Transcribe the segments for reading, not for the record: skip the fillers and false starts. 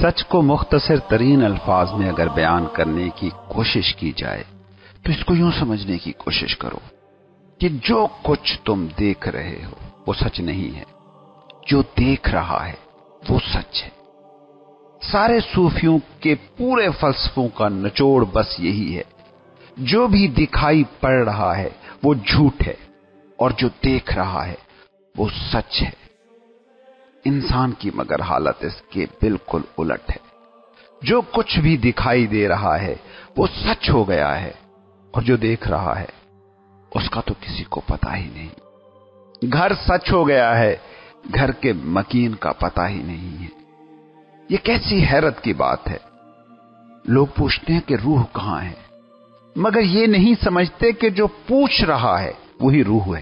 سچ کو مختصر ترین الفاظ میں اگر بیان کرنے کی کوشش کی جائے تو اس کو یوں سمجھنے کی کوشش کرو کہ جو کچھ تم دیکھ رہے ہو وہ سچ نہیں ہے، جو دیکھ رہا ہے وہ سچ ہے۔ سارے صوفیوں کے پورے فلسفوں کا نچوڑ بس یہی ہے، جو بھی دکھائی پڑ رہا ہے وہ جھوٹ ہے اور جو دیکھ رہا ہے وہ سچ ہے۔ انسان کی مگر حالت اس کے بالکل الٹ ہے، جو کچھ بھی دکھائی دے رہا ہے وہ سچ ہو گیا ہے اور جو دیکھ رہا ہے اس کا تو کسی کو پتا ہی نہیں۔ گھر سچ ہو گیا ہے، گھر کے مکین کا پتا ہی نہیں ہے۔ یہ کیسی حیرت کی بات ہے۔ لوگ پوچھتے ہیں کہ روح کہاں ہے، مگر یہ نہیں سمجھتے کہ جو پوچھ رہا ہے وہی روح ہے۔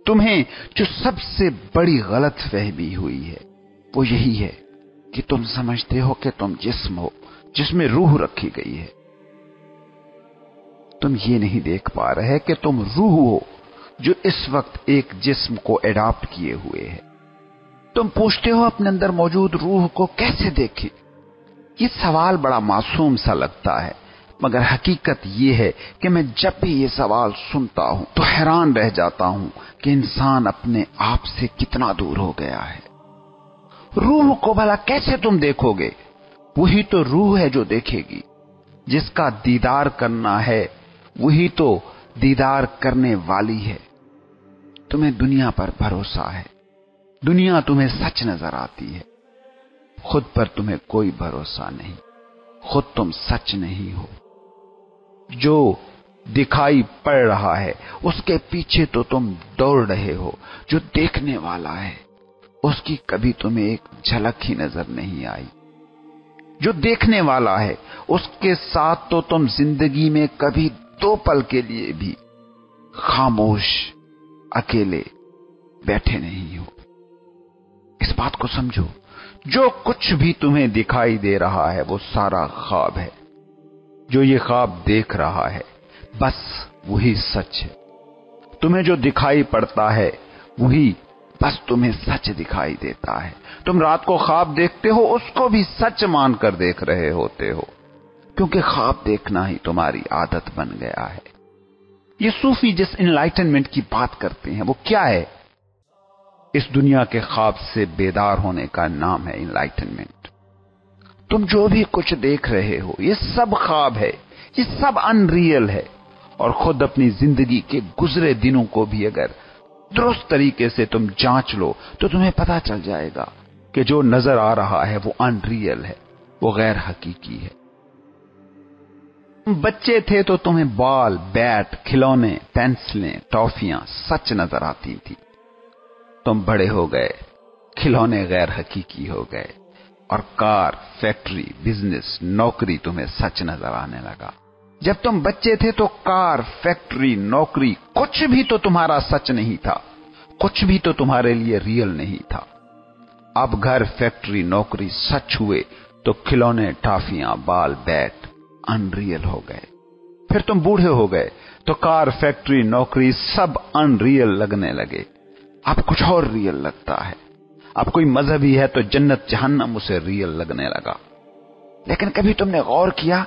تمہیں جو سب سے بڑی غلط فہمی ہوئی ہے وہ یہی ہے کہ تم سمجھتے ہو کہ تم جسم ہو جس میں روح رکھی گئی ہے۔ تم یہ نہیں دیکھ پا رہے کہ تم روح ہو جو اس وقت ایک جسم کو اڈاپٹ کیے ہوئے ہے۔ تم پوچھتے ہو اپنے اندر موجود روح کو کیسے دیکھیں۔ یہ سوال بڑا معصوم سا لگتا ہے، مگر حقیقت یہ ہے کہ میں جب بھی یہ سوال سنتا ہوں تو حیران رہ جاتا ہوں کہ انسان اپنے آپ سے کتنا دور ہو گیا ہے۔ روح کو بھلا کیسے تم دیکھو گے؟ وہی تو روح ہے جو دیکھے گی۔ جس کا دیدار کرنا ہے وہی تو دیدار کرنے والی ہے۔ تمہیں دنیا پر بھروسہ ہے، دنیا تمہیں سچ نظر آتی ہے، خود پر تمہیں کوئی بھروسہ نہیں، خود تم سچ نہیں ہو۔ جو دکھائی پڑ رہا ہے اس کے پیچھے تو تم دوڑ رہے ہو، جو دیکھنے والا ہے اس کی کبھی تمہیں ایک جھلک ہی نظر نہیں آئی۔ جو دیکھنے والا ہے اس کے ساتھ تو تم زندگی میں کبھی دو پل کے لیے بھی خاموش اکیلے بیٹھے نہیں ہو۔ اس بات کو سمجھو، جو کچھ بھی تمہیں دکھائی دے رہا ہے وہ سارا خواب ہے۔ جو یہ خواب دیکھ رہا ہے بس وہی سچ ہے۔ تمہیں جو دکھائی پڑتا ہے وہی بس تمہیں سچ دکھائی دیتا ہے۔ تم رات کو خواب دیکھتے ہو اس کو بھی سچ مان کر دیکھ رہے ہوتے ہو، کیونکہ خواب دیکھنا ہی تمہاری عادت بن گیا ہے۔ یہ صوفی جس انلائٹنمنٹ کی بات کرتے ہیں وہ کیا ہے؟ اس دنیا کے خواب سے بیدار ہونے کا نام ہے انلائٹنمنٹ۔ تم جو بھی کچھ دیکھ رہے ہو یہ سب خواب ہے، یہ سب ان ریئل ہے، اور خود اپنی زندگی کے گزرے دنوں کو بھی اگر درست طریقے سے تم جانچ لو تو تمہیں پتا چل جائے گا کہ جو نظر آ رہا ہے وہ ان ریئل ہے، وہ غیر حقیقی ہے۔ تم بچے تھے تو تمہیں بال، بیٹ، کھلونے، پینسلیں، ٹافیاں سچ نظر آتی تھی۔ تم بڑے ہو گئے، کھلونے غیر حقیقی ہو گئے، اور کار، فیکٹری، بزنس، نوکری تمہیں سچ نظر آنے لگا۔ جب تم بچے تھے تو کار، فیکٹری، نوکری کچھ بھی تو تمہارا سچ نہیں تھا، کچھ بھی تو تمہارے لیے ریئل نہیں تھا۔ اب گھر، فیکٹری، نوکری سچ ہوئے تو کھلونے، ٹافیاں، بال، بیٹ ان ریئل ہو گئے۔ پھر تم بوڑھے ہو گئے تو کار، فیکٹری، نوکری سب ان ریئل لگنے لگے۔ اب کچھ اور ریئل لگتا ہے۔ اب کوئی مذہبی ہے تو جنت جہنم اسے ریئل لگنے لگا۔ لیکن کبھی تم نے غور کیا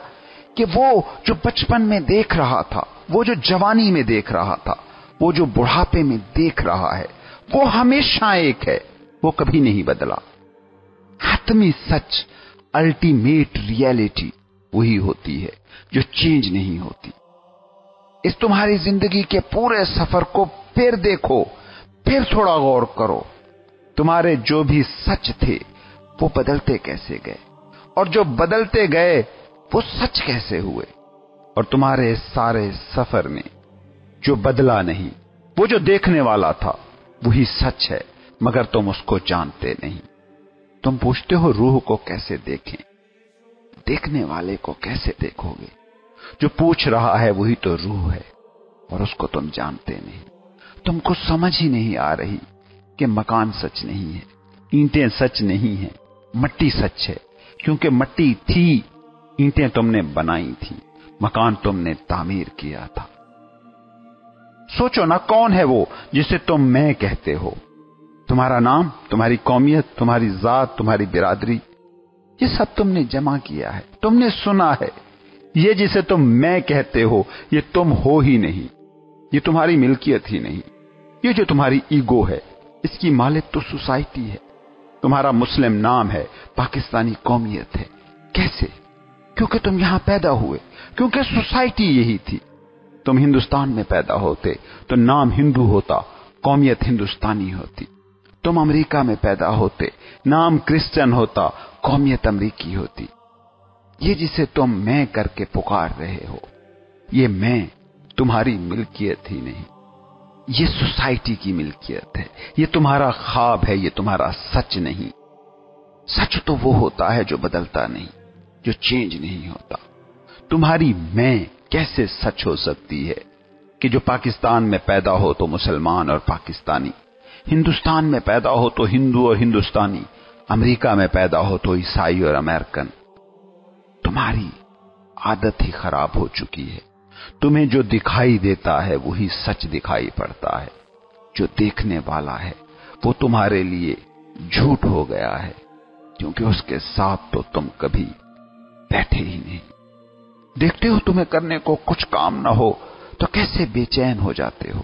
کہ وہ جو بچپن میں دیکھ رہا تھا، وہ جو جوانی میں دیکھ رہا تھا، وہ جو بڑھاپے میں دیکھ رہا ہے وہ ہمیشہ ایک ہے، وہ کبھی نہیں بدلا۔ حتمی سچ، الٹیمیٹ ریئلٹی وہی ہوتی ہے جو چینج نہیں ہوتی۔ اس تمہاری زندگی کے پورے سفر کو پھر دیکھو، پھر تھوڑا غور کرو۔ تمہارے جو بھی سچ تھے وہ بدلتے کیسے گئے، اور جو بدلتے گئے وہ سچ کیسے ہوئے، اور تمہارے سارے سفر میں جو بدلا نہیں، وہ جو دیکھنے والا تھا وہی سچ ہے، مگر تم اس کو جانتے نہیں۔ تم پوچھتے ہو روح کو کیسے دیکھیں؟ دیکھنے والے کو کیسے دیکھو گے؟ جو پوچھ رہا ہے وہی تو روح ہے، اور اس کو تم جانتے نہیں۔ تم کو سمجھ ہی نہیں آ رہی کہ مکان سچ نہیں ہے، اینٹیں سچ نہیں ہیں، مٹی سچ ہے، کیونکہ مٹی تھی، اینٹیں تم نے بنائی تھی، مکان تم نے تعمیر کیا تھا۔ سوچو نا، کون ہے وہ جسے تم میں کہتے ہو؟ تمہارا نام، تمہاری قومیت، تمہاری ذات، تمہاری برادری، یہ سب تم نے جمع کیا ہے، تم نے سنا ہے۔ یہ جسے تم میں کہتے ہو یہ تم ہو ہی نہیں، یہ تمہاری ملکیت ہی نہیں۔ یہ جو تمہاری ایگو ہے اس کی مالک تو سوسائٹی ہے۔ تمہارا مسلم نام ہے، پاکستانی قومیت ہے۔ کیسے؟ کیونکہ تم یہاں پیدا ہوئے، کیونکہ سوسائٹی یہی تھی۔ تم ہندوستان میں پیدا ہوتے تو نام ہندو ہوتا، قومیت ہندوستانی ہوتی۔ تم امریکہ میں پیدا ہوتے، نام کرسچن ہوتا، قومیت امریکی ہوتی۔ یہ جسے تم میں کر کے پکار رہے ہو، یہ میں تمہاری ملکیت ہی نہیں، یہ سوسائٹی کی ملکیت ہے۔ یہ تمہارا خواب ہے، یہ تمہارا سچ نہیں۔ سچ تو وہ ہوتا ہے جو بدلتا نہیں، جو چینج نہیں ہوتا۔ تمہاری میں کیسے سچ ہو سکتی ہے کہ جو پاکستان میں پیدا ہو تو مسلمان اور پاکستانی، ہندوستان میں پیدا ہو تو ہندو اور ہندوستانی، امریکہ میں پیدا ہو تو عیسائی اور امریکن۔ تمہاری عادت ہی خراب ہو چکی ہے۔ تمہیں جو دکھائی دیتا ہے وہی سچ دکھائی پڑتا ہے، جو دیکھنے والا ہے وہ تمہارے لیے جھوٹ ہو گیا ہے، کیونکہ اس کے ساتھ تو تم کبھی بیٹھے ہی نہیں۔ دیکھتے ہو تمہیں کرنے کو کچھ کام نہ ہو تو کیسے بے چین ہو جاتے ہو۔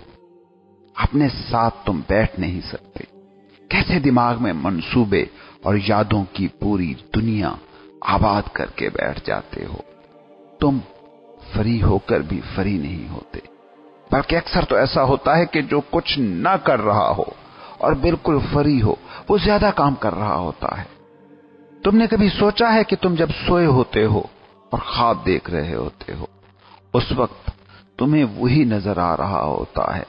اپنے ساتھ تم بیٹھ نہیں سکتے، کیسے دماغ میں منصوبے اور یادوں کی پوری دنیا آباد کر کے بیٹھ جاتے ہو۔ تم فری ہو کر بھی فری نہیں ہوتے، بلکہ اکثر تو ایسا ہوتا ہے کہ جو کچھ نہ کر رہا ہو اور بالکل فری ہو وہ زیادہ کام کر رہا ہوتا ہے۔ تم نے کبھی سوچا ہے کہ تم جب سوئے ہوتے ہو اور خواب دیکھ رہے ہوتے ہو، اس وقت تمہیں وہی نظر آ رہا ہوتا ہے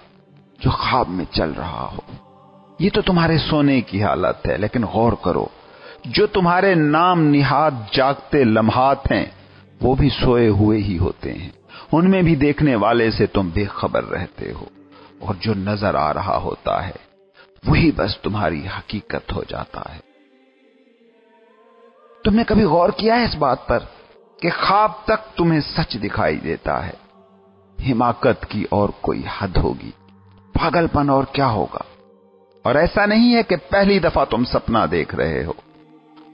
جو خواب میں چل رہا ہو۔ یہ تو تمہارے سونے کی حالت ہے، لیکن غور کرو، جو تمہارے نام نہاد جاگتے لمحات ہیں وہ بھی سوئے ہوئے ہی ہوتے ہیں۔ ان میں بھی دیکھنے والے سے تم بے خبر رہتے ہو، اور جو نظر آ رہا ہوتا ہے وہی بس تمہاری حقیقت ہو جاتا ہے۔ تم نے کبھی غور کیا ہے اس بات پر کہ خواب تک تمہیں سچ دکھائی دیتا ہے؟ حماقت کی اور کوئی حد ہوگی، پاگل پن اور کیا ہوگا؟ اور ایسا نہیں ہے کہ پہلی دفعہ تم سپنا دیکھ رہے ہو،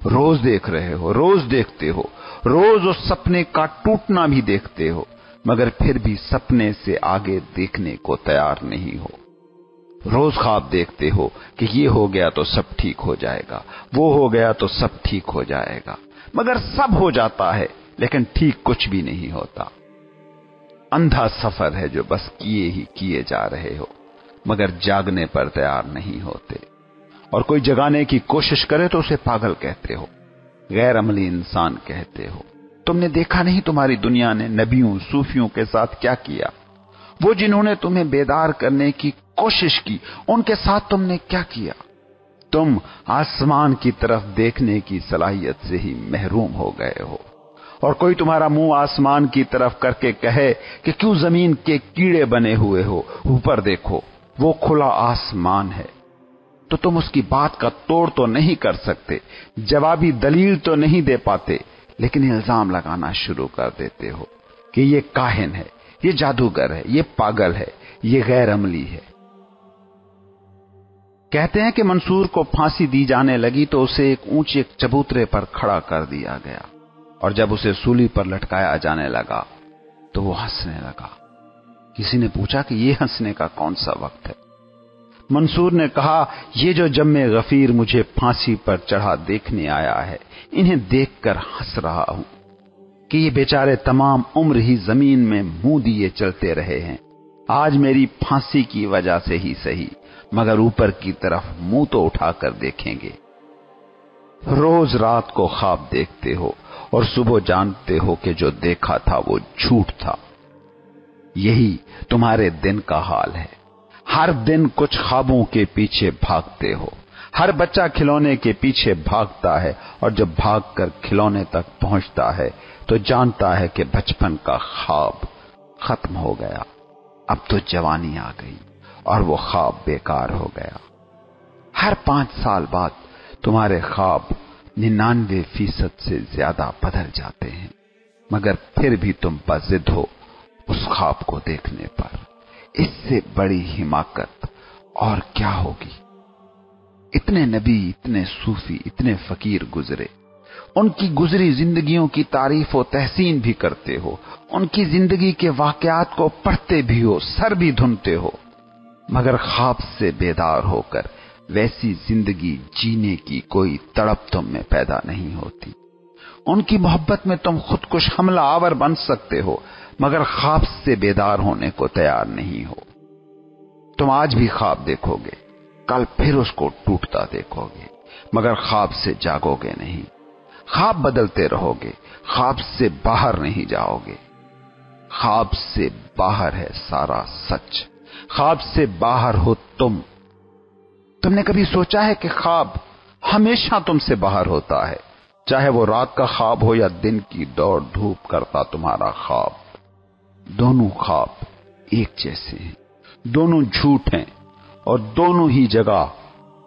روز دیکھ رہے ہو، روز دیکھتے ہو، روز اس سپنے کا ٹوٹنا بھی دیکھتے ہو، مگر پھر بھی سپنے سے آگے دیکھنے کو تیار نہیں ہو۔ روز خواب دیکھتے ہو کہ یہ ہو گیا تو سب ٹھیک ہو جائے گا، وہ ہو گیا تو سب ٹھیک ہو جائے گا، مگر سب ہو جاتا ہے لیکن ٹھیک کچھ بھی نہیں ہوتا۔ اندھا سفر ہے جو بس کیے ہی کیے جا رہے ہو، مگر جاگنے پر تیار نہیں ہوتے۔ اور کوئی جگانے کی کوشش کرے تو اسے پاگل کہتے ہو، غیر عملی انسان کہتے ہو۔ تم نے دیکھا نہیں تمہاری دنیا نے نبیوں صوفیوں کے ساتھ کیا کیا؟ وہ جنہوں نے تمہیں بیدار کرنے کی کوشش کی ان کے ساتھ تم نے کیا کیا؟ تم آسمان کی طرف دیکھنے کی صلاحیت سے ہی محروم ہو گئے ہو، اور کوئی تمہارا منہ آسمان کی طرف کر کے کہے کہ کیوں زمین کے کیڑے بنے ہوئے ہو، اوپر دیکھو وہ کھلا آسمان ہے، تو تم اس کی بات کا توڑ تو نہیں کر سکتے، جوابی دلیل تو نہیں دے پاتے، لیکن الزام لگانا شروع کر دیتے ہو کہ یہ کاہن ہے، یہ جادوگر ہے، یہ پاگل ہے، یہ غیر عملی ہے۔ کہتے ہیں کہ منصور کو پھانسی دی جانے لگی تو اسے ایک اونچے چبوترے پر کھڑا کر دیا گیا، اور جب اسے سولی پر لٹکایا جانے لگا تو وہ ہنسنے لگا۔ کسی نے پوچھا کہ یہ ہنسنے کا کون سا وقت ہے؟ منصور نے کہا، یہ جو جم غفیر مجھے پھانسی پر چڑھا دیکھنے آیا ہے، انہیں دیکھ کر ہنس رہا ہوں کہ یہ بیچارے تمام عمر ہی زمین میں منہ دیے چلتے رہے ہیں، آج میری پھانسی کی وجہ سے ہی صحیح، مگر اوپر کی طرف منہ تو اٹھا کر دیکھیں گے۔ روز رات کو خواب دیکھتے ہو اور صبح جانتے ہو کہ جو دیکھا تھا وہ جھوٹ تھا۔ یہی تمہارے دن کا حال ہے۔ ہر دن کچھ خوابوں کے پیچھے بھاگتے ہو۔ ہر بچہ کھلونے کے پیچھے بھاگتا ہے، اور جب بھاگ کر کھلونے تک پہنچتا ہے تو جانتا ہے کہ بچپن کا خواب ختم ہو گیا، اب تو جوانی آ گئی اور وہ خواب بیکار ہو گیا۔ ہر 5 سال بعد تمہارے خواب 99% سے زیادہ بدل جاتے ہیں، مگر پھر بھی تم بضد ہو اس خواب کو دیکھنے پر۔ اس سے بڑی حماقت اور کیا ہوگی؟ اتنے نبی، اتنے صوفی، اتنے فقیر گزرے، ان کی گزری زندگیوں کی تعریف و تحسین بھی کرتے ہو، ان کی زندگی کے واقعات کو پڑھتے بھی ہو، سر بھی دھنتے ہو، مگر خواب سے بیدار ہو کر ویسی زندگی جینے کی کوئی تڑپ تم میں پیدا نہیں ہوتی۔ ان کی محبت میں تم خودکش حملہ آور بن سکتے ہو، مگر خواب سے بیدار ہونے کو تیار نہیں ہو۔ تم آج بھی خواب دیکھو گے، کل پھر اس کو ٹوٹتا دیکھو گے، مگر خواب سے جاگو گے نہیں۔ خواب بدلتے رہو گے، خواب سے باہر نہیں جاؤ گے۔ خواب سے باہر ہے سارا سچ، خواب سے باہر ہو تم۔ تم نے کبھی سوچا ہے کہ خواب ہمیشہ تم سے باہر ہوتا ہے، چاہے وہ رات کا خواب ہو یا دن کی دوڑ دھوپ کرتا تمہارا خواب؟ دونوں خواب ایک جیسے ہیں، دونوں جھوٹ ہیں، اور دونوں ہی جگہ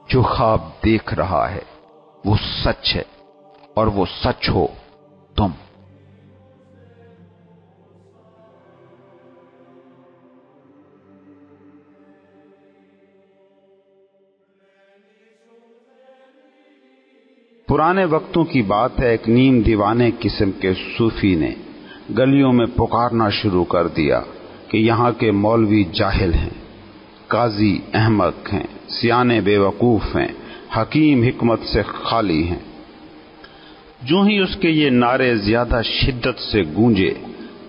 جو خواب دیکھ رہا ہے وہ سچ ہے، اور وہ سچ ہو تم۔ پرانے وقتوں کی بات ہے، ایک نیم دیوانے قسم کے صوفی نے گلیوں میں پکارنا شروع کر دیا کہ یہاں کے مولوی جاہل ہیں، قاضی احمق ہیں، سیانے بے وقوف ہیں، حکیم حکمت سے خالی ہیں۔ جو ہی اس کے یہ نعرے زیادہ شدت سے گونجے،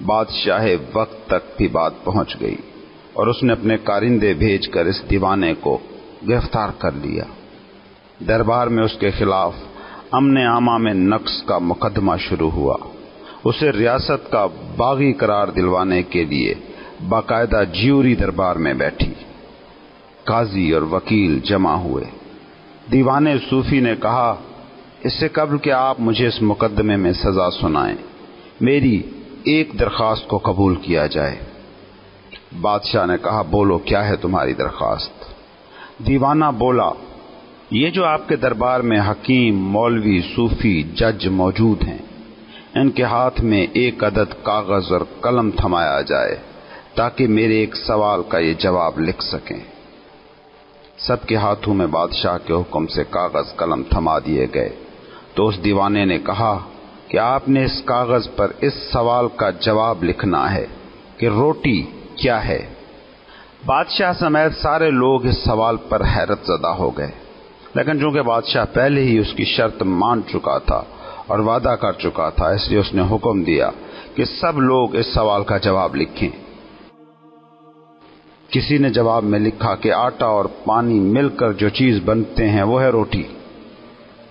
بادشاہ وقت تک بھی بات پہنچ گئی، اور اس نے اپنے کارندے بھیج کر اس دیوانے کو گرفتار کر لیا۔ دربار میں اس کے خلاف امن عامہ میں نقص کا مقدمہ شروع ہوا۔ اسے ریاست کا باغی قرار دلوانے کے لیے باقاعدہ جیوری دربار میں بیٹھی۔ قاضی اور وکیل جمع ہوئے۔ دیوانے صوفی نے کہا، اس سے قبل کہ آپ مجھے اس مقدمے میں سزا سنائیں، میری ایک درخواست کو قبول کیا جائے۔ بادشاہ نے کہا، بولو کیا ہے تمہاری درخواست؟ دیوانہ بولا، یہ جو آپ کے دربار میں حکیم، مولوی، صوفی، جج موجود ہیں، ان کے ہاتھ میں ایک عدد کاغذ اور قلم تھمایا جائے تاکہ میرے ایک سوال کا یہ جواب لکھ سکیں۔ سب کے ہاتھوں میں بادشاہ کے حکم سے کاغذ قلم تھما دیے گئے۔ تو اس دیوانے نے کہا کہ آپ نے اس کاغذ پر اس سوال کا جواب لکھنا ہے کہ روٹی کیا ہے۔ بادشاہ سمیت سارے لوگ اس سوال پر حیرت زدہ ہو گئے، لیکن چونکہ بادشاہ پہلے ہی اس کی شرط مان چکا تھا اور وعدہ کر چکا تھا، اس لیے اس نے حکم دیا کہ سب لوگ اس سوال کا جواب لکھیں۔ کسی نے جواب میں لکھا کہ آٹا اور پانی مل کر جو چیز بنتے ہیں وہ ہے روٹی۔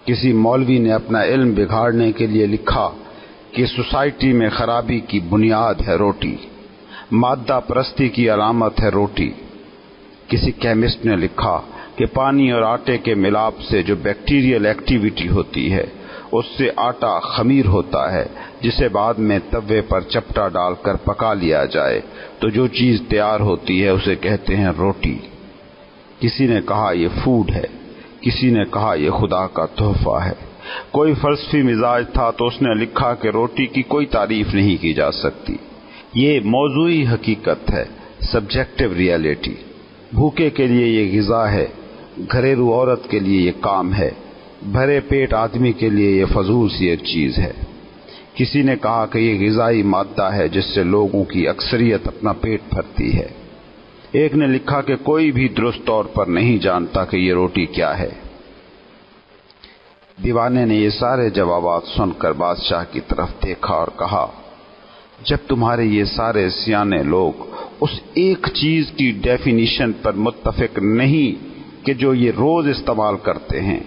کسی مولوی نے اپنا علم بگاڑنے کے لیے لکھا کہ سوسائٹی میں خرابی کی بنیاد ہے روٹی، مادہ پرستی کی علامت ہے روٹی۔ کسی کیمسٹ نے لکھا کہ پانی اور آٹے کے ملاپ سے جو بیکٹیریل ایکٹیویٹی ہوتی ہے اس سے آٹا خمیر ہوتا ہے، جسے بعد میں توے پر چپٹا ڈال کر پکا لیا جائے تو جو چیز تیار ہوتی ہے اسے کہتے ہیں روٹی۔ کسی نے کہا یہ فوڈ ہے، کسی نے کہا یہ خدا کا تحفہ ہے۔ کوئی فلسفی مزاج تھا تو اس نے لکھا کہ روٹی کی کوئی تعریف نہیں کی جا سکتی، یہ موضوعی حقیقت ہے، سبجیکٹو ریئلٹی۔ بھوکے کے لیے یہ غذا ہے، گھریلو عورت کے لیے یہ کام ہے، بھرے پیٹ آدمی کے لیے یہ فضول سی ایک چیز ہے۔ کسی نے کہا کہ یہ غذائی مادہ ہے جس سے لوگوں کی اکثریت اپنا پیٹ بھرتی ہے۔ ایک نے لکھا کہ کوئی بھی درست طور پر نہیں جانتا کہ یہ روٹی کیا ہے۔ دیوانے نے یہ سارے جوابات سن کر بادشاہ کی طرف دیکھا اور کہا، جب تمہارے یہ سارے سیانے لوگ اس ایک چیز کی ڈیفینیشن پر متفق نہیں کہ جو یہ روز استعمال کرتے ہیں،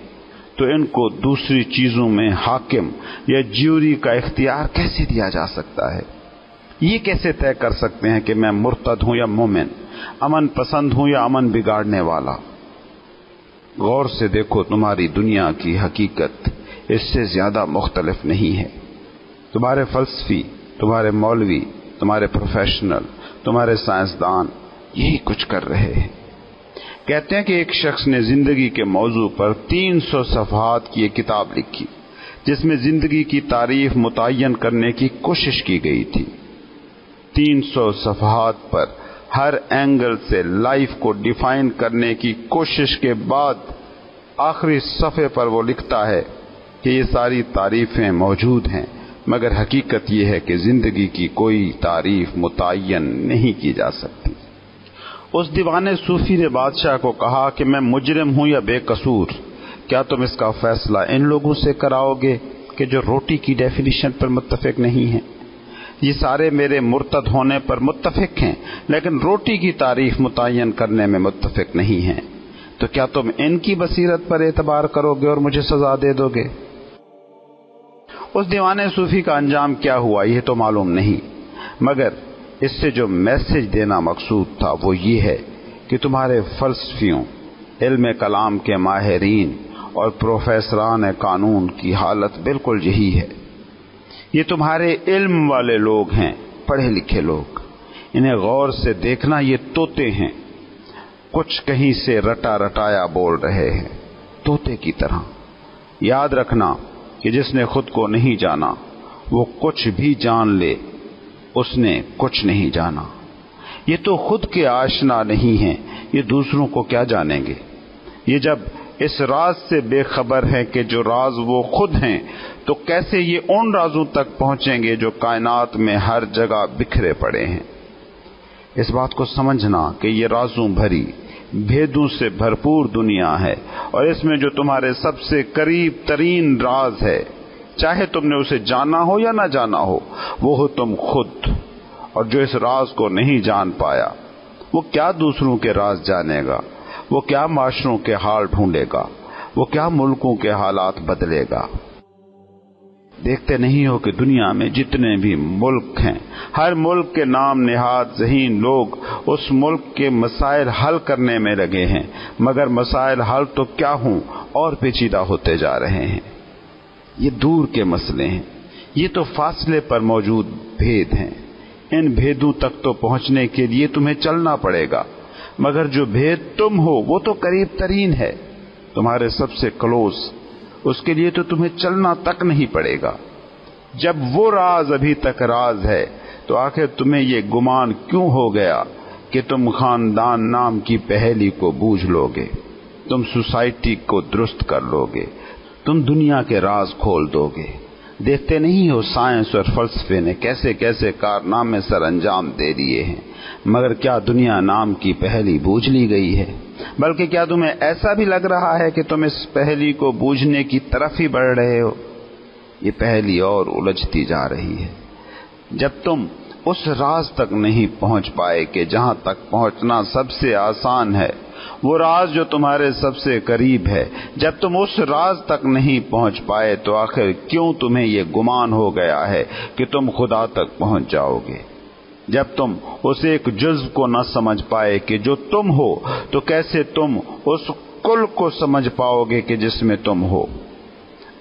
تو ان کو دوسری چیزوں میں حاکم یا جیوری کا اختیار کیسے دیا جا سکتا ہے؟ یہ کیسے طے کر سکتے ہیں کہ میں مرتد ہوں یا مومن، امن پسند ہوں یا امن بگاڑنے والا؟ غور سے دیکھو، تمہاری دنیا کی حقیقت اس سے زیادہ مختلف نہیں ہے۔ تمہارے فلسفی، تمہارے مولوی، تمہارے پروفیشنل، تمہارے سائنسدان یہی کچھ کر رہے ہیں۔ کہتے ہیں کہ ایک شخص نے زندگی کے موضوع پر 300 صفحات کی ایک کتاب لکھی جس میں زندگی کی تعریف متعین کرنے کی کوشش کی گئی تھی۔ 300 صفحات پر ہر اینگل سے لائف کو ڈیفائن کرنے کی کوشش کے بعد آخری صفحے پر وہ لکھتا ہے کہ یہ ساری تعریفیں موجود ہیں، مگر حقیقت یہ ہے کہ زندگی کی کوئی تعریف متعین نہیں کی جا سکتی۔ اس دیوانے صوفی نے بادشاہ کو کہا کہ میں مجرم ہوں یا بے قصور، کیا تم اس کا فیصلہ ان لوگوں سے کراؤ گے کہ جو روٹی کی ڈیفینیشن پر متفق نہیں ہیں؟ یہ سارے میرے مرتد ہونے پر متفق ہیں لیکن روٹی کی تعریف متعین کرنے میں متفق نہیں ہیں، تو کیا تم ان کی بصیرت پر اعتبار کرو گے اور مجھے سزا دے دو گے؟ اس دیوانے صوفی کا انجام کیا ہوا یہ تو معلوم نہیں، مگر اس سے جو میسج دینا مقصود تھا وہ یہ ہے کہ تمہارے فلسفیوں، علم کلام کے ماہرین اور پروفیسران قانون کی حالت بالکل یہی ہے۔ یہ تمہارے علم والے لوگ ہیں، پڑھے لکھے لوگ، انہیں غور سے دیکھنا، یہ طوطے ہیں، کچھ کہیں سے رٹا رٹایا بول رہے ہیں، طوطے کی طرح۔ یاد رکھنا کہ جس نے خود کو نہیں جانا وہ کچھ بھی جان لے، اس نے کچھ نہیں جانا۔ یہ تو خود کے آشنا نہیں ہیں، یہ دوسروں کو کیا جانیں گے؟ یہ جب اس راز سے بے خبر ہیں کہ جو راز وہ خود ہیں، تو کیسے یہ ان رازوں تک پہنچیں گے جو کائنات میں ہر جگہ بکھرے پڑے ہیں؟ اس بات کو سمجھنا کہ یہ رازوں بھری، بھیدوں سے بھرپور دنیا ہے، اور اس میں جو تمہارے سب سے قریب ترین راز ہے، چاہے تم نے اسے جانا ہو یا نہ جانا ہو، وہ ہو تم خود۔ اور جو اس راز کو نہیں جان پایا وہ کیا دوسروں کے راز جانے گا؟ وہ کیا معاشروں کے حال ڈھونڈے گا؟ وہ کیا ملکوں کے حالات بدلے گا؟ دیکھتے نہیں ہو کہ دنیا میں جتنے بھی ملک ہیں، ہر ملک کے نام نہاد ذہین لوگ اس ملک کے مسائل حل کرنے میں لگے ہیں، مگر مسائل حل تو کیا ہوں اور پیچیدہ ہوتے جا رہے ہیں۔ یہ دور کے مسئلے ہیں، یہ تو فاصلے پر موجود بھید ہیں۔ ان بھیدوں تک تو پہنچنے کے لیے تمہیں چلنا پڑے گا، مگر جو بھید تم ہو وہ تو قریب ترین ہے، تمہارے سب سے کلوز، اس کے لیے تو تمہیں چلنا تک نہیں پڑے گا۔ جب وہ راز ابھی تک راز ہے تو آخر تمہیں یہ گمان کیوں ہو گیا کہ تم خاندان نام کی پہیلی کو بوجھ لو گے، تم سوسائٹی کو درست کر لو گے، تم دنیا کے راز کھول دو گے؟ دیکھتے نہیں ہو سائنس اور فلسفے نے کیسے کیسے کارنامے سر انجام دے دیے ہیں، مگر کیا دنیا نام کی پہیلی بوجھ لی گئی ہے؟ بلکہ کیا تمہیں ایسا بھی لگ رہا ہے کہ تم اس پہیلی کو بوجھنے کی طرف ہی بڑھ رہے ہو؟ یہ پہیلی اور الجھتی جا رہی ہے۔ جب تم اس راز تک نہیں پہنچ پائے کہ جہاں تک پہنچنا سب سے آسان ہے، وہ راز جو تمہارے سب سے قریب ہے، جب تم اس راز تک نہیں پہنچ پائے تو آخر کیوں تمہیں یہ گمان ہو گیا ہے کہ تم خدا تک پہنچ جاؤ گے؟ جب تم اس ایک جزو کو نہ سمجھ پائے کہ جو تم ہو، تو کیسے تم اس کل کو سمجھ پاؤ گے کہ جس میں تم ہو؟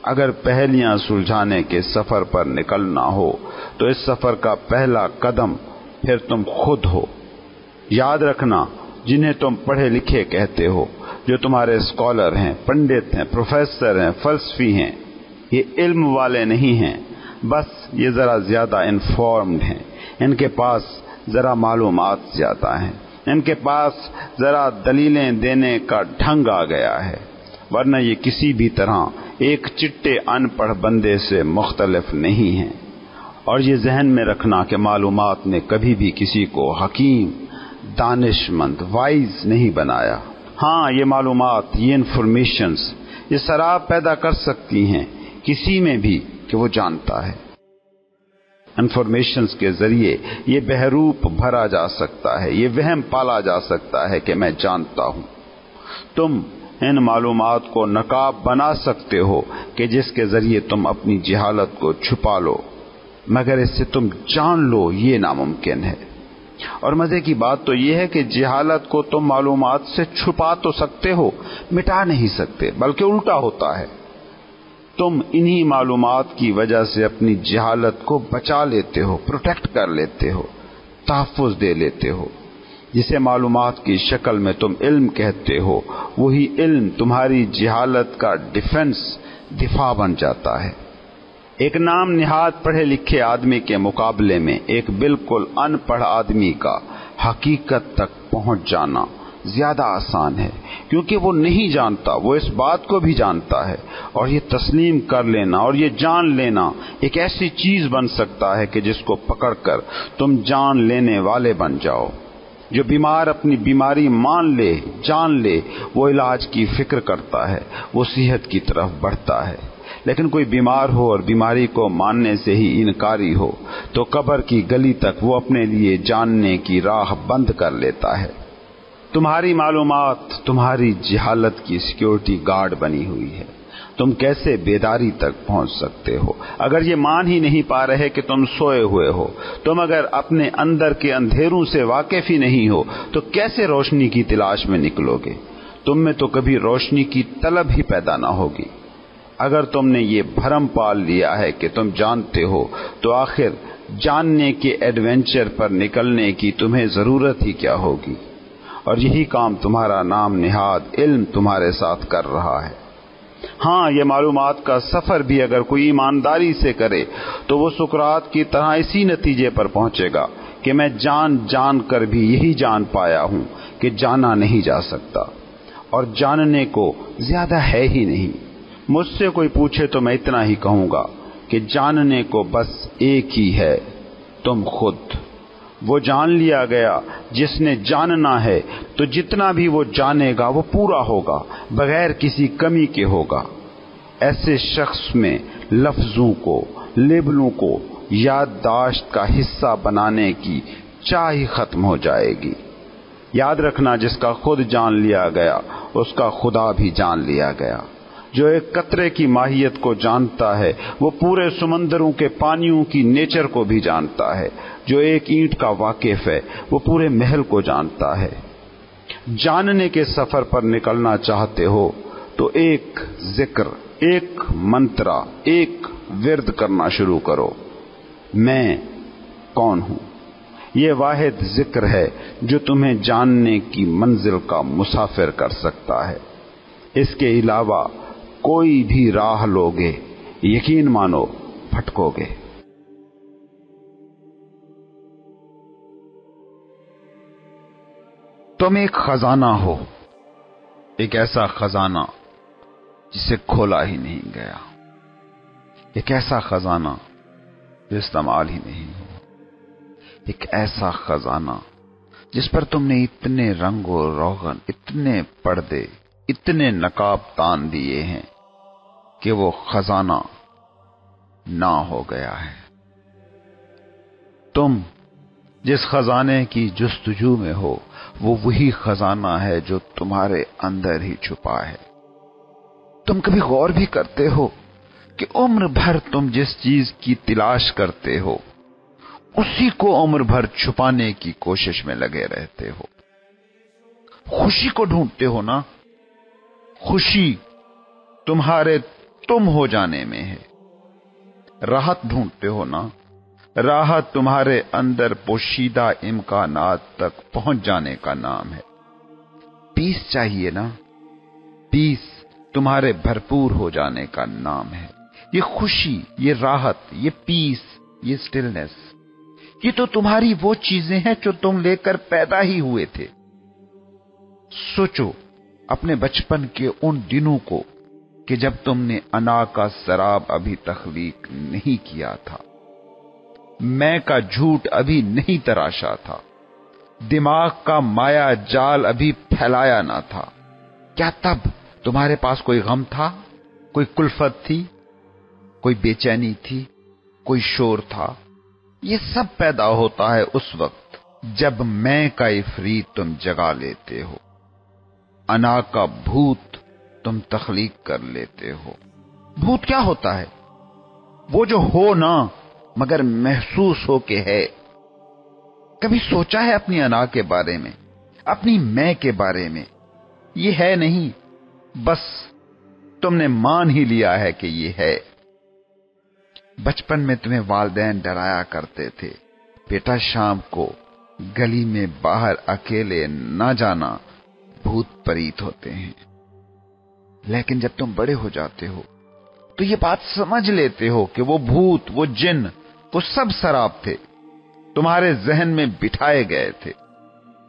اگر پہلیاں سلجھانے کے سفر پر نکلنا ہو تو اس سفر کا پہلا قدم پھر تم خود ہو۔ یاد رکھنا، جنہیں تم پڑھے لکھے کہتے ہو، جو تمہارے اسکالر ہیں، پنڈت ہیں، پروفیسر ہیں، فلسفی ہیں، یہ علم والے نہیں ہیں، بس یہ ذرا زیادہ انفارمڈ ہیں، ان کے پاس ذرا معلومات زیادہ ہیں، ان کے پاس ذرا دلیلیں دینے کا ڈھنگ آ گیا ہے، ورنہ یہ کسی بھی طرح ایک چٹے ان پڑھ بندے سے مختلف نہیں ہیں۔ اور یہ ذہن میں رکھنا کہ معلومات نے کبھی بھی کسی کو حکیم، دانش مند، وائز نہیں بنایا۔ ہاں، یہ معلومات، یہ انفارمیشنز، یہ سراب پیدا کر سکتی ہیں کسی میں بھی کہ وہ جانتا ہے۔ انفارمیشنز کے ذریعے یہ بہروپ بھرا جا سکتا ہے، یہ وہم پالا جا سکتا ہے کہ میں جانتا ہوں۔ تم ان معلومات کو نقاب بنا سکتے ہو کہ جس کے ذریعے تم اپنی جہالت کو چھپا لو، مگر اس سے تم جان لو یہ ناممکن ہے۔ اور مزے کی بات تو یہ ہے کہ جہالت کو تم معلومات سے چھپا تو سکتے ہو، مٹا نہیں سکتے، بلکہ الٹا ہوتا ہے۔ تم انہی معلومات کی وجہ سے اپنی جہالت کو بچا لیتے ہو، پروٹیکٹ کر لیتے ہو، تحفظ دے لیتے ہو۔ جسے معلومات کی شکل میں تم علم کہتے ہو، وہی علم تمہاری جہالت کا دفاع بن جاتا ہے۔ ایک نام نہاد پڑھے لکھے آدمی کے مقابلے میں ایک بالکل ان پڑھ آدمی کا حقیقت تک پہنچ جانا زیادہ آسان ہے، کیونکہ وہ نہیں جانتا، وہ اس بات کو بھی جانتا ہے، اور یہ تسلیم کر لینا اور یہ جان لینا ایک ایسی چیز بن سکتا ہے کہ جس کو پکڑ کر تم جان لینے والے بن جاؤ۔ جو بیمار اپنی بیماری مان لے، جان لے، وہ علاج کی فکر کرتا ہے، وہ صحت کی طرف بڑھتا ہے۔ لیکن کوئی بیمار ہو اور بیماری کو ماننے سے ہی انکاری ہو تو قبر کی گلی تک وہ اپنے لیے جاننے کی راہ بند کر لیتا ہے۔ تمہاری معلومات تمہاری جہالت کی سیکیورٹی گارڈ بنی ہوئی ہے۔ تم کیسے بیداری تک پہنچ سکتے ہو اگر یہ مان ہی نہیں پا رہے کہ تم سوئے ہوئے ہو؟ تم اگر اپنے اندر کے اندھیروں سے واقف ہی نہیں ہو تو کیسے روشنی کی تلاش میں نکلو گے؟ تم میں تو کبھی روشنی کی طلب ہی پیدا نہ ہوگی۔ اگر تم نے یہ بھرم پال لیا ہے کہ تم جانتے ہو تو آخر جاننے کے ایڈونچر پر نکلنے کی تمہیں ضرورت ہی کیا ہوگی؟ اور یہی کام تمہارا نام نہاد علم تمہارے ساتھ کر رہا ہے۔ ہاں، یہ معلومات کا سفر بھی اگر کوئی ایمانداری سے کرے تو وہ سقراط کی طرح اسی نتیجے پر پہنچے گا کہ میں جان کر بھی یہی جان پایا ہوں کہ جانا نہیں جا سکتا، اور جاننے کو زیادہ ہے ہی نہیں۔ مجھ سے کوئی پوچھے تو میں اتنا ہی کہوں گا کہ جاننے کو بس ایک ہی ہے، تم خود۔ وہ جان لیا گیا جس نے جاننا ہے تو جتنا بھی وہ جانے گا وہ پورا ہوگا، بغیر کسی کمی کے ہوگا۔ ایسے شخص میں لفظوں کو، لیبلوں کو یادداشت کا حصہ بنانے کی چاہ ہی ختم ہو جائے گی۔ یاد رکھنا، جس کا خود جان لیا گیا اس کا خدا بھی جان لیا گیا۔ جو ایک قطرے کی ماہیت کو جانتا ہے وہ پورے سمندروں کے پانیوں کی نیچر کو بھی جانتا ہے۔ جو ایک اینٹ کا واقف ہے وہ پورے محل کو جانتا ہے۔ جاننے کے سفر پر نکلنا چاہتے ہو تو ایک ذکر، ایک منترا، ایک ورد کرنا شروع کرو۔ میں کون ہوں؟ یہ واحد ذکر ہے جو تمہیں جاننے کی منزل کا مسافر کر سکتا ہے۔ اس کے علاوہ کوئی بھی راہ لوگے، یقین مانو پھٹکو گے۔ تم ایک خزانہ ہو، ایک ایسا خزانہ جسے کھولا ہی نہیں گیا، ایک ایسا خزانہ جو استعمال ہی نہیں ہوا، ایک ایسا خزانہ جس پر تم نے اتنے رنگ و روغن، اتنے پردے، اتنے نقاب تان دیے ہیں کہ وہ خزانہ نہ ہو گیا ہے۔ تم جس خزانے کی جستجو میں ہو وہ وہی خزانہ ہے جو تمہارے اندر ہی چھپا ہے۔ تم کبھی غور بھی کرتے ہو کہ عمر بھر تم جس چیز کی تلاش کرتے ہو اسی کو عمر بھر چھپانے کی کوشش میں لگے رہتے ہو؟ خوشی کو ڈھونڈتے ہو نا؟ خوشی تمہارے تم ہو جانے میں ہے۔ راحت ڈھونڈتے ہو نا؟ راحت تمہارے اندر پوشیدہ امکانات تک پہنچ جانے کا نام ہے۔ پیس چاہیے نا؟ پیس تمہارے بھرپور ہو جانے کا نام ہے۔ یہ خوشی، یہ راحت، یہ پیس، یہ سٹلنس، یہ تو تمہاری وہ چیزیں ہیں جو تم لے کر پیدا ہی ہوئے تھے۔ سوچو اپنے بچپن کے ان دنوں کو کہ جب تم نے انا کا سراب ابھی تخلیق نہیں کیا تھا، میں کا جھوٹ ابھی نہیں تراشا تھا، دماغ کا مایا جال ابھی پھیلایا نہ تھا۔ کیا تب تمہارے پاس کوئی غم تھا؟ کوئی کلفت تھی؟ کوئی بے چینی تھی؟ کوئی شور تھا؟ یہ سب پیدا ہوتا ہے اس وقت جب میں کا عفریت تم جگا لیتے ہو، انا کا بھوت تم تخلیق کر لیتے ہو۔ بھوت کیا ہوتا ہے؟ وہ جو ہو نا مگر محسوس ہو کہ ہے۔ کبھی سوچا ہے اپنی انا کے بارے میں، اپنی میں کے بارے میں؟ یہ ہے نہیں، بس تم نے مان ہی لیا ہے کہ یہ ہے۔ بچپن میں تمہیں والدین ڈرایا کرتے تھے، بیٹا شام کو گلی میں باہر اکیلے نہ جانا، بھوت پریت ہوتے ہیں۔ لیکن جب تم بڑے ہو جاتے ہو تو یہ بات سمجھ لیتے ہو کہ وہ بھوت، وہ جن، وہ سب سراب تھے، تمہارے ذہن میں بٹھائے گئے تھے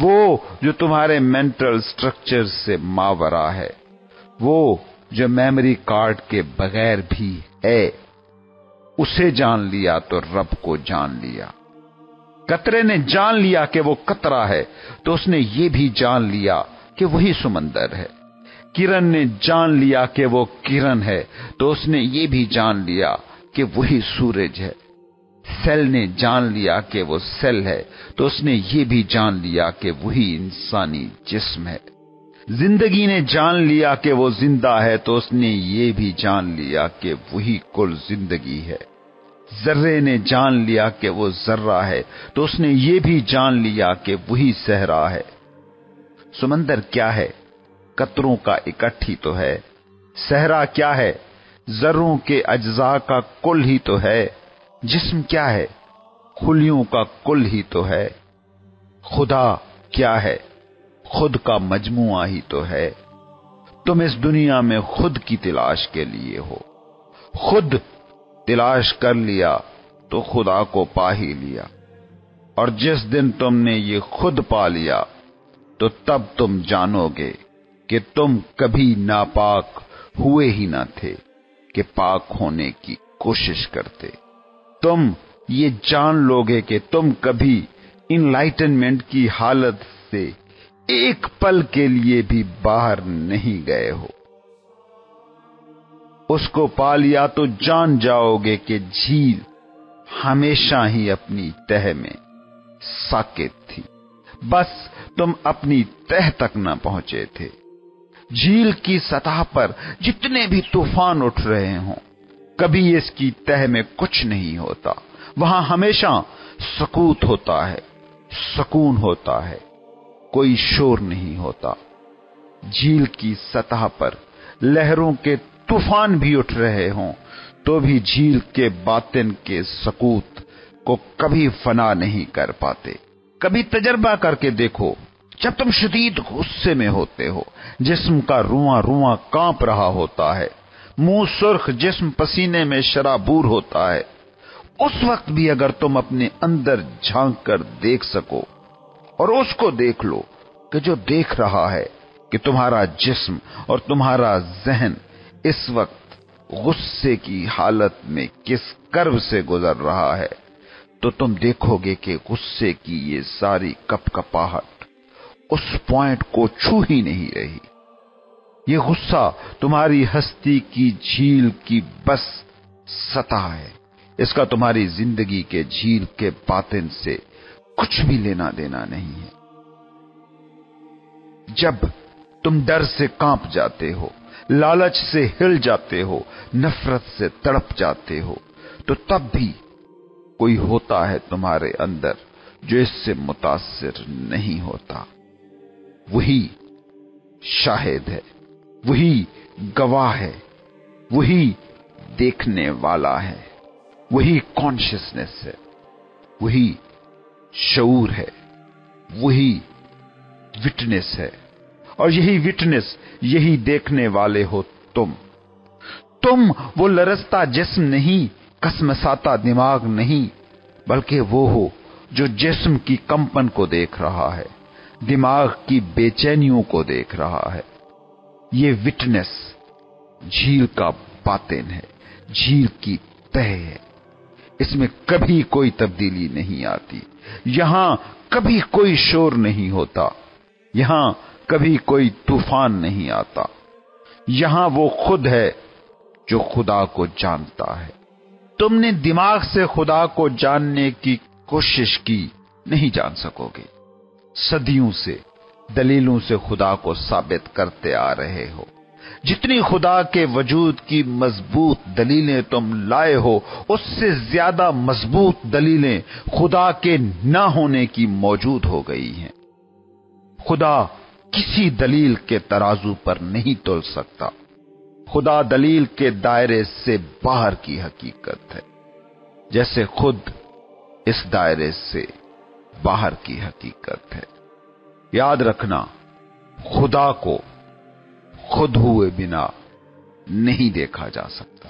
وہ جو تمہارے مینٹل سٹرکچر سے ماورا ہے، وہ جو میموری کارڈ کے بغیر بھی ہے، اسے جان لیا تو رب کو جان لیا۔ قطرے نے جان لیا کہ وہ قطرہ ہے تو اس نے یہ بھی جان لیا کہ وہی سمندر ہے۔ کرن نے جان لیا کہ وہ کرن ہے تو اس نے یہ بھی جان لیا کہ وہی سورج ہے۔ سیل نے جان لیا کہ وہ سیل ہے تو اس نے یہ بھی جان لیا کہ وہی انسانی جسم ہے۔ زندگی نے جان لیا کہ وہ زندہ ہے تو اس نے یہ بھی جان لیا کہ وہی کل زندگی ہے۔ ذرے نے جان لیا کہ وہ ذرہ ہے تو اس نے یہ بھی جان لیا کہ وہی صحرا ہے۔ سمندر کیا ہے؟ قطروں کا اکٹھ ہی تو ہے۔ صحرا کیا ہے؟ ذروں کے اجزاء کا کل ہی تو ہے۔ جسم کیا ہے؟ خلیوں کا کل ہی تو ہے۔ خدا کیا ہے؟ خود کا مجموعہ ہی تو ہے۔ تم اس دنیا میں خود کی تلاش کے لیے ہو، خود تلاش کر لیا تو خدا کو پا ہی لیا، اور جس دن تم نے یہ خود پا لیا تو تب تم جانو گے کہ تم کبھی ناپاک ہوئے ہی نہ تھے کہ پاک ہونے کی کوشش کرتے۔ تم یہ جان لوگے کہ تم کبھی انلائٹنمنٹ کی حالت سے ایک پل کے لیے بھی باہر نہیں گئے ہو۔ اس کو پا لیا تو جان جاؤ گے کہ جھیل ہمیشہ ہی اپنی تہ میں ساکت تھی، بس تم اپنی تہ تک نہ پہنچے تھے۔ جھیل کی سطح پر جتنے بھی طوفان اٹھ رہے ہوں، کبھی اس کی تہ میں کچھ نہیں ہوتا، وہاں ہمیشہ سکوت ہوتا ہے، سکون ہوتا ہے، کوئی شور نہیں ہوتا۔ جھیل کی سطح پر لہروں کے طوفان بھی اٹھ رہے ہوں تو بھی جھیل کے باطن کے سکوت کو کبھی فنا نہیں کر پاتے۔ کبھی تجربہ کر کے دیکھو، جب تم شدید غصے میں ہوتے ہو، جسم کا رواں رواں کانپ رہا ہوتا ہے، منہ سرخ، جسم پسینے میں شرابور ہوتا ہے، اس وقت بھی اگر تم اپنے اندر جھانک کر دیکھ سکو اور اس کو دیکھ لو کہ جو دیکھ رہا ہے کہ تمہارا جسم اور تمہارا ذہن اس وقت غصے کی حالت میں کس کرب سے گزر رہا ہے، تو تم دیکھو گے کہ غصے کی یہ ساری کپ کپاہٹ اس پوائنٹ کو چھو ہی نہیں رہی۔ یہ غصہ تمہاری ہستی کی جھیل کی بس سطح ہے، اس کا تمہاری زندگی کے جھیل کے باطن سے کچھ بھی لینا دینا نہیں ہے۔ جب تم ڈر سے کانپ جاتے ہو، لالچ سے ہل جاتے ہو، نفرت سے تڑپ جاتے ہو، تو تب بھی کوئی ہوتا ہے تمہارے اندر جو اس سے متاثر نہیں ہوتا۔ وہی شاہد ہے، وہی گواہ ہے، وہی دیکھنے والا ہے، وہی کانشیسنس ہے، وہی شعور ہے، وہی وٹنس ہے، اور یہی وٹنس، یہی دیکھنے والے ہو تم۔ تم وہ لرزتا جسم نہیں، کسمساتا دماغ نہیں، بلکہ وہ ہو جو جسم کی کمپن کو دیکھ رہا ہے، دماغ کی بے چینیوں کو دیکھ رہا ہے۔ یہ وٹنس جھیل کا باطن ہے، جھیل کی تہ ہے، اس میں کبھی کوئی تبدیلی نہیں آتی، یہاں کبھی کوئی شور نہیں ہوتا، یہاں کبھی کوئی طوفان نہیں آتا، یہاں وہ خود ہے جو خدا کو جانتا ہے۔ تم نے دماغ سے خدا کو جاننے کی کوشش کی، نہیں جان سکو گے۔ صدیوں سے دلیلوں سے خدا کو ثابت کرتے آ رہے ہو، جتنی خدا کے وجود کی مضبوط دلیلیں تم لائے ہو، اس سے زیادہ مضبوط دلیلیں خدا کے نہ ہونے کی موجود ہو گئی ہیں۔ خدا کسی دلیل کے ترازو پر نہیں تول سکتا، خدا دلیل کے دائرے سے باہر کی حقیقت ہے، جیسے خود اس دائرے سے باہر کی حقیقت ہے۔ یاد رکھنا، خدا کو خود ہوئے بنا نہیں دیکھا جا سکتا۔